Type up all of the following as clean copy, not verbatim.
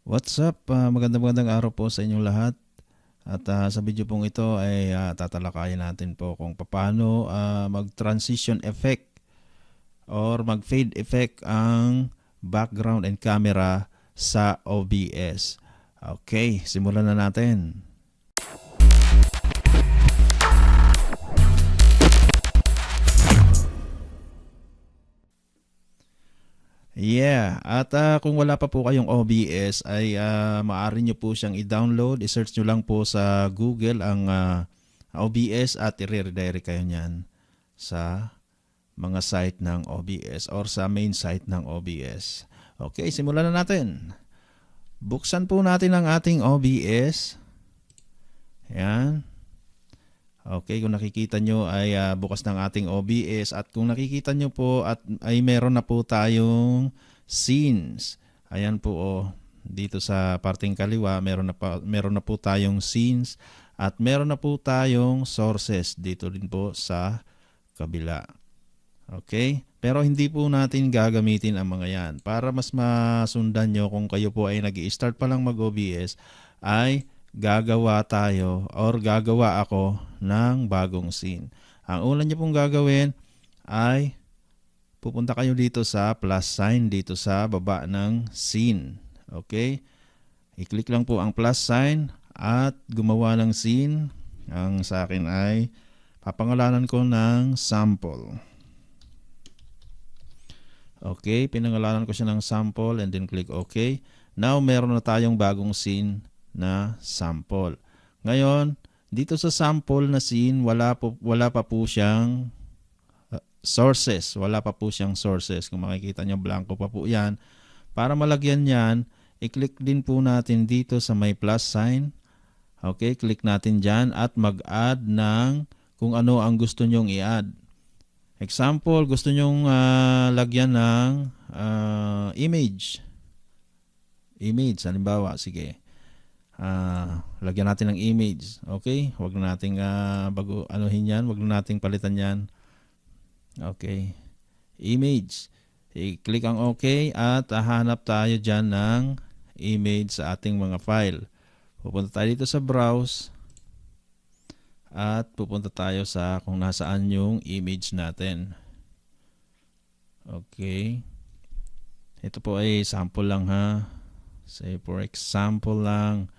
What's up? Magandang araw po sa inyong lahat. At sa video pong ito ay tatalakayin natin po kung paano mag-transition effect or mag-fade effect ang background and camera sa OBS. Okay, simulan na natin. Yeah, at kung wala pa po kayong OBS ay maaari nyo po siyang i-download. I-search nyo lang po sa Google ang OBS at i-redirect kayo niyan sa mga site ng OBS or sa main site ng OBS. Okay, simulan na natin. Buksan po natin ang ating OBS. Yan. Okay, kung nakikita nyo ay bukas ng ating OBS at kung nakikita nyo po ay meron na po tayong scenes. Ayan po dito sa parting kaliwa meron na po tayong scenes at meron na po tayong sources dito din po sa kabila. Okay? Pero hindi po natin gagamitin ang mga yan. Para mas masundan nyo kung kayo po ay nag-i-start pa lang mag-OBS ay gagawa tayo or gagawa ako ng bagong scene. Ang una nyo pong gagawin ay pupunta kayo dito sa plus sign dito sa baba ng scene. Okay? I-click lang po ang plus sign at gumawa ng scene. Ang sa akin ay papangalanan ko ng sample. Okay, pinangalanan ko siya ng sample and then click OK. Now meron na tayong bagong scene na sample. Ngayon, dito sa sample na scene, wala pa po siyang sources. Wala pa po siyang sources. Kung makikita nyo, blanco pa po yan. Para malagyan yan, i-click din po natin dito sa may plus sign. Okay, click natin dyan at mag-add ng kung ano ang gusto nyong i-add. Example, gusto nyong lagyan ng image. Image, halimbawa, sige. Lagyan natin ng image. Okay? Huwag na nating anuhin yan. Huwag na nating palitan yan. Okay. Image. I-click ang OK at hahanap tayo dyan ng image sa ating mga file. Pupunta tayo dito sa browse at pupunta tayo sa kung nasaan yung image natin. Okay. Ito po ay sample lang ha. Say for example lang.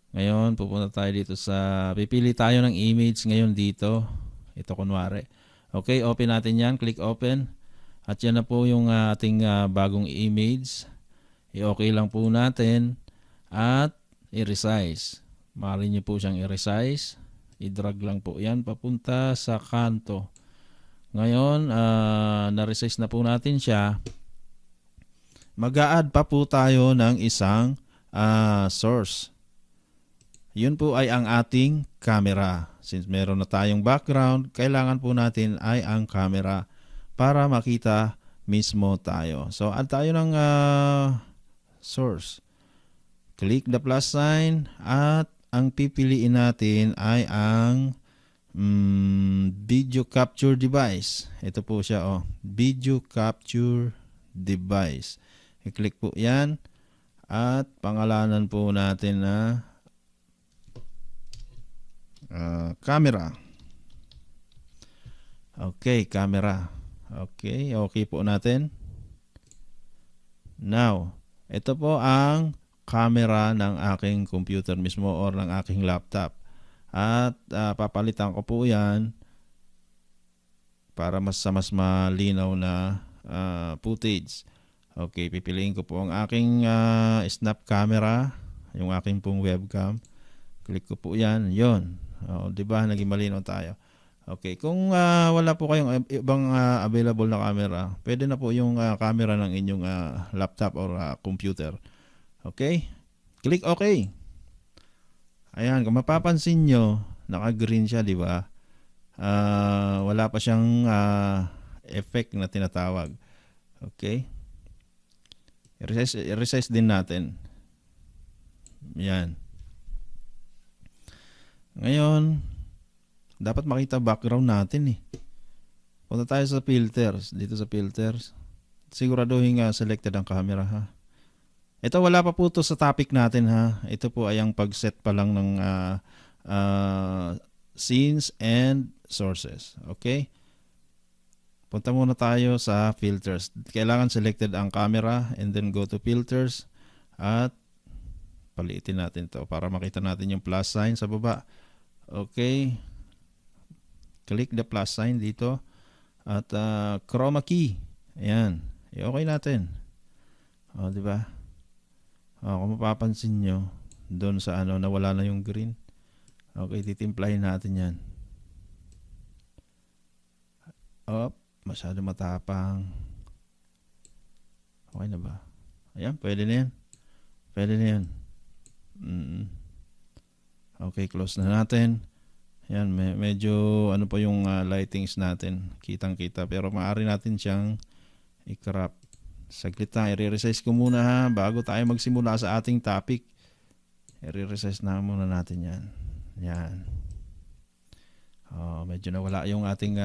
Ngayon, pupunta tayo dito sa, pipili tayo ng image ngayon dito. Ito kunwari. Okay, open natin yan. Click open. At yan na po yung ating bagong image. I-okay lang po natin. At i-resize. Maaari nyo po siyang i-resize. I-drag lang po yan papunta sa kanto. Ngayon, na-resize na po natin siya. Mag-a-add pa po tayo ng isang source. Yun po ay ang ating camera. Since meron na tayong background, kailangan po natin ay ang camera para makita mismo tayo. So, add tayo ng source. Click the plus sign at ang pipiliin natin ay ang video capture device. Ito po siya, video capture device. I-click po yan at pangalanan po natin na camera. Okay, camera. Okay, okay po natin. Now, ito po ang camera ng aking computer mismo or ng aking laptop. At papalitan ko po yan para mas malinaw na footage. Okay, pipiliin ko po ang aking snap camera, yung aking pong webcam. Click ko po yan, yun. Diba, naging malinaw tayo. Okay, kung wala po kayong ibang available na camera, pwede na po yung camera ng inyong laptop or computer. Okay, click OK. Ayan, kung mapapansin nyo, naka-green siya, diba? Wala pa siyang effect na tinatawag. Okay. I-resize din natin. Yan. Ngayon, dapat makita background natin eh. Punta tayo sa filters. Dito sa filters. Siguraduhin selected ang camera ha. Ito wala pa po to sa topic natin ha. Ito po ay ang pag-set pa lang ng scenes and sources. Okay? Punta muna tayo sa filters. Kailangan selected ang camera and then go to filters at paliitin natin to para makita natin yung plus sign sa baba. Okay. Click the plus sign dito at chroma key. Ayan. Okay natin. O, di ba? Kung mapapansin nyo, doon sa nawala na yung green. Okay, titimplahin natin yan. Masyado matapang. Okay na ba? Ayan, pwede na yan. Pwede na yan. Okay, close na natin. Ayan, medyo pa yung lightings natin. Kitang-kita. Pero maaari natin siyang i-crop. Saglit na, i-resize ko muna ha, bago tayo magsimula sa ating topic. I-resize na muna natin yan. Yan. Medyo nawala yung ating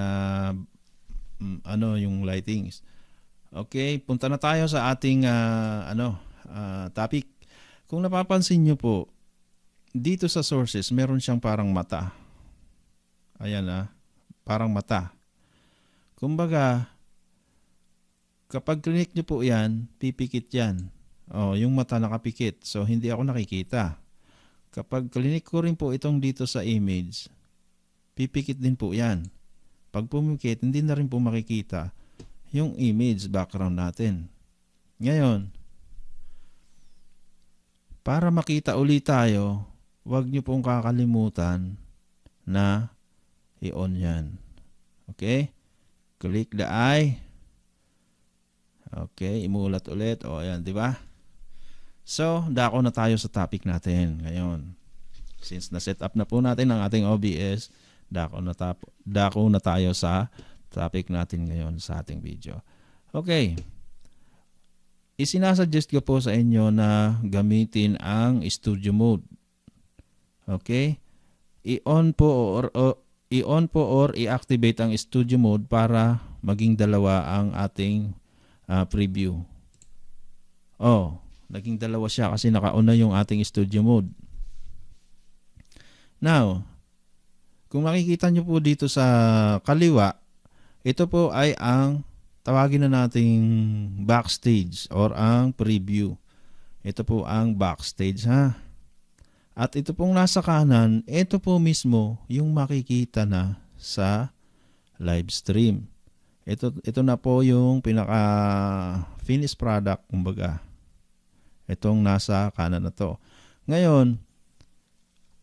yung lightings. Okay, punta na tayo sa ating topic. Kung napapansin nyo po, dito sa sources, meron siyang parang mata. Ayan parang mata. Kumbaga, kapag click nyo po yan, pipikit yan. Yung mata nakapikit. So, hindi ako nakikita. Kapag click ko rin po itong dito sa image, pipikit din po yan. Pag pumikit, hindi na rin po makikita yung image background natin. Ngayon, para makita ulit tayo, huwag nyo pong kakalimutan na i-on yan. Okay? Click the eye. Okay, imulat ulit. Ayan, di ba? So, dako na tayo sa topic natin ngayon. Since na-set up na po natin ang ating OBS, dako na tayo sa topic natin ngayon sa ating video. Okay. Isinasuggest ko po sa inyo na gamitin ang studio mode. Okay? I-on po or i-activate ang studio mode para maging dalawa ang ating preview. Naging dalawa siya kasi naka-on na yung ating studio mode. Now, kung makikita nyo po dito sa kaliwa, ito po ay ang tawagin na nating backstage or ang preview. Ito po ang backstage ha. At ito pong nasa kanan, ito po mismo yung makikita na sa live stream. Ito na po yung pinaka finished product kumbaga. Itong nasa kanan na to. Ngayon,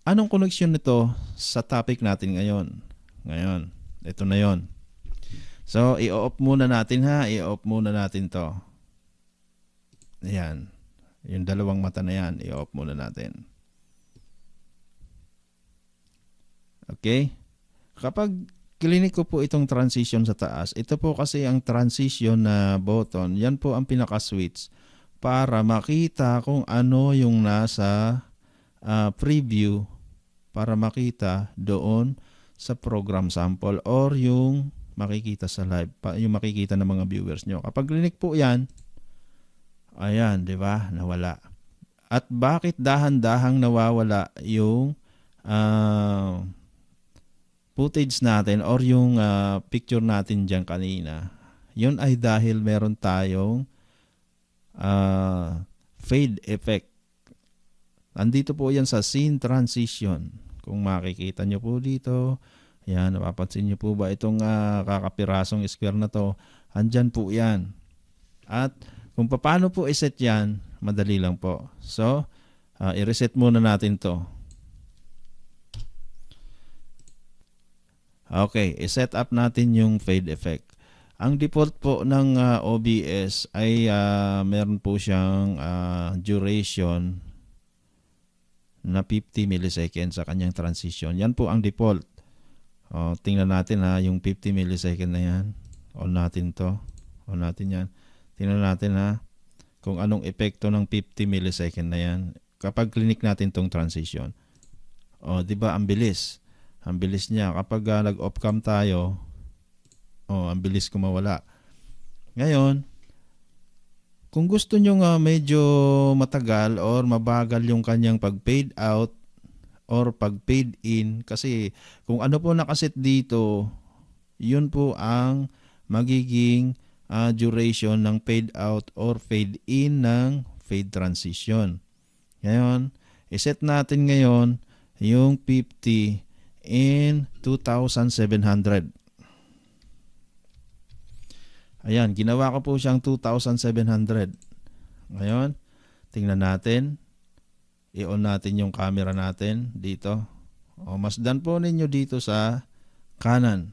anong connection nito sa topic natin ngayon? Ngayon, ito na yon. So, i-off muna natin ha. I-off muna natin to. Ayan. Yung dalawang mata na yan, i-off muna natin. Okay? Kapag klinik ko po itong transition sa taas, ito po kasi ang transition na button, yan po ang pinaka-switch para makita kung ano yung nasa preview para makita doon sa program sample or yung makikita sa live, yung makikita ng mga viewers nyo. Kapag klinik po yan, ayan, di ba? Nawala. At bakit dahan-dahang nawawala yung footage natin or yung picture natin dyan kanina? Yun ay dahil meron tayong fade effect. Andito po yan sa scene transition. Kung makikita nyo po dito, yan, napapansin nyo po ba itong kakapirasong square na to? Andyan po yan. At kung paano po iset yan, madali lang po. So, i-reset muna natin to. Okay, i-set up natin yung fade effect. Ang default po ng OBS ay meron po siyang duration na 50 milliseconds sa kanyang transition. Yan po ang default. Tingnan natin yung 50 milliseconds na yan. On natin to. On natin yan. Tingnan natin kung anong epekto ng 50 milliseconds na yan kapag klinik natin tong transition. Di ba ang bilis? Ang bilis niya. Kapag nag-off cam tayo, ang bilis ko mawala. Ngayon, Kung gusto nyo nga medyo matagal or mabagal yung kanyang pag-fade out or pag-fade in, kasi kung ano po nakaset dito, yun po ang magiging duration ng fade out or fade in ng fade transition. Ngayon, iset natin ngayon yung 50 in 2,700. Ayan, ginawa ko po siyang 2,700. Ngayon, tingnan natin. I-on natin yung camera natin dito. O, masdan po ninyo dito sa kanan.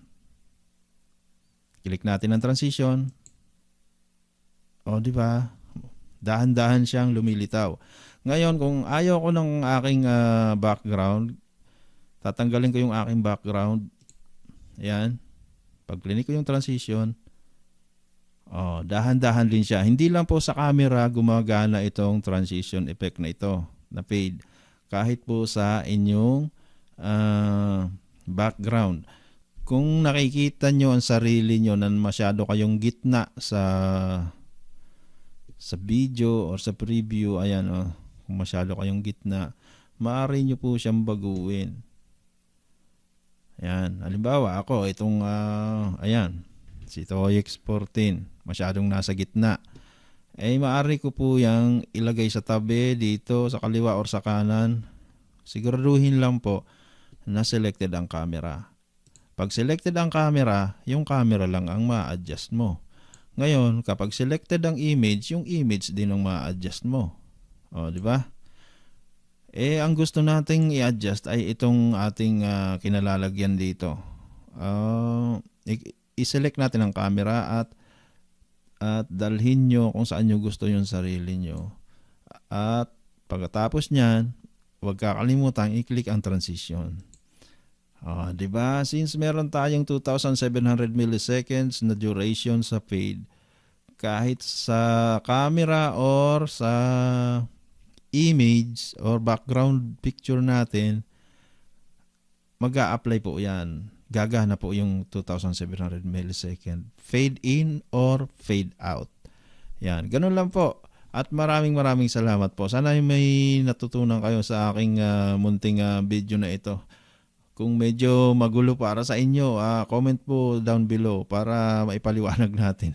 Click natin ang transition. O, di ba? Dahan-dahan siyang lumilitaw. Ngayon, kung ayaw ko ng aking background, tatanggalin ko yung aking background. Ayan. Pag click ko yung transition, dahan-dahan din siya. Hindi lang po sa camera gumagana itong transition effect na ito, na fade. Kahit po sa inyong background. Kung nakikita nyo ang sarili nyo na masyado kayong gitna sa video or sa preview, ayan kung masyado kayong gitna, maaari nyo po siyang baguhin. Ayan, halimbawa ako, itong ayan, si Toyex 14, masyadong nasa gitna. Maaari ko po yang ilagay sa tabi, dito, sa kaliwa or sa kanan. Siguraduhin lang po na selected ang camera. Pag selected ang camera, yung camera lang ang ma-adjust mo. Ngayon, kapag selected ang image, yung image din ang ma-adjust mo. Di ba? Ang gusto nating i-adjust ay itong ating kinalalagyan dito. I-select natin ang camera at dalhin nyo kung saan nyo gusto yung sarili nyo. At pagkatapos nyan, huwag kakalimutan i-click ang transition. Diba? Since meron tayong 2,700 milliseconds na duration sa fade, kahit sa camera or sa image or background picture natin, mag-a-apply po yan. Gagana po yung 2,700 millisecond fade in or fade out. Yan, ganun lang po. At maraming salamat po. Sana may natutunan kayo sa aking munting video na ito. Kung medyo magulo para sa inyo, comment po down below para maipaliwanag natin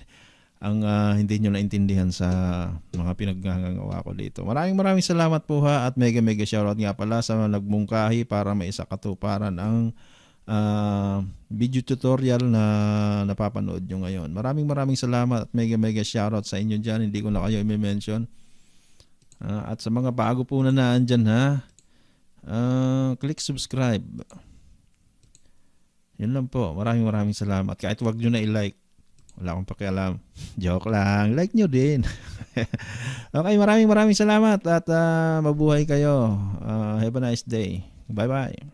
ang hindi nyo naintindihan sa mga pinaggagawa ko dito. Maraming salamat po at mega shoutout nga pala sa nagmungkahi para maisakatuparan ang video tutorial na napapanood nyo ngayon. Maraming salamat at mega shoutout sa inyo dyan. Hindi ko na kayo i-mention. At sa mga bago po na naandyan click subscribe. Yun lang po. Maraming salamat. Kahit wag nyo na i-like. Wala akong pakialam. Joke lang. Like nyo din. Okay, maraming salamat at mabuhay kayo. Have a nice day. Bye-bye.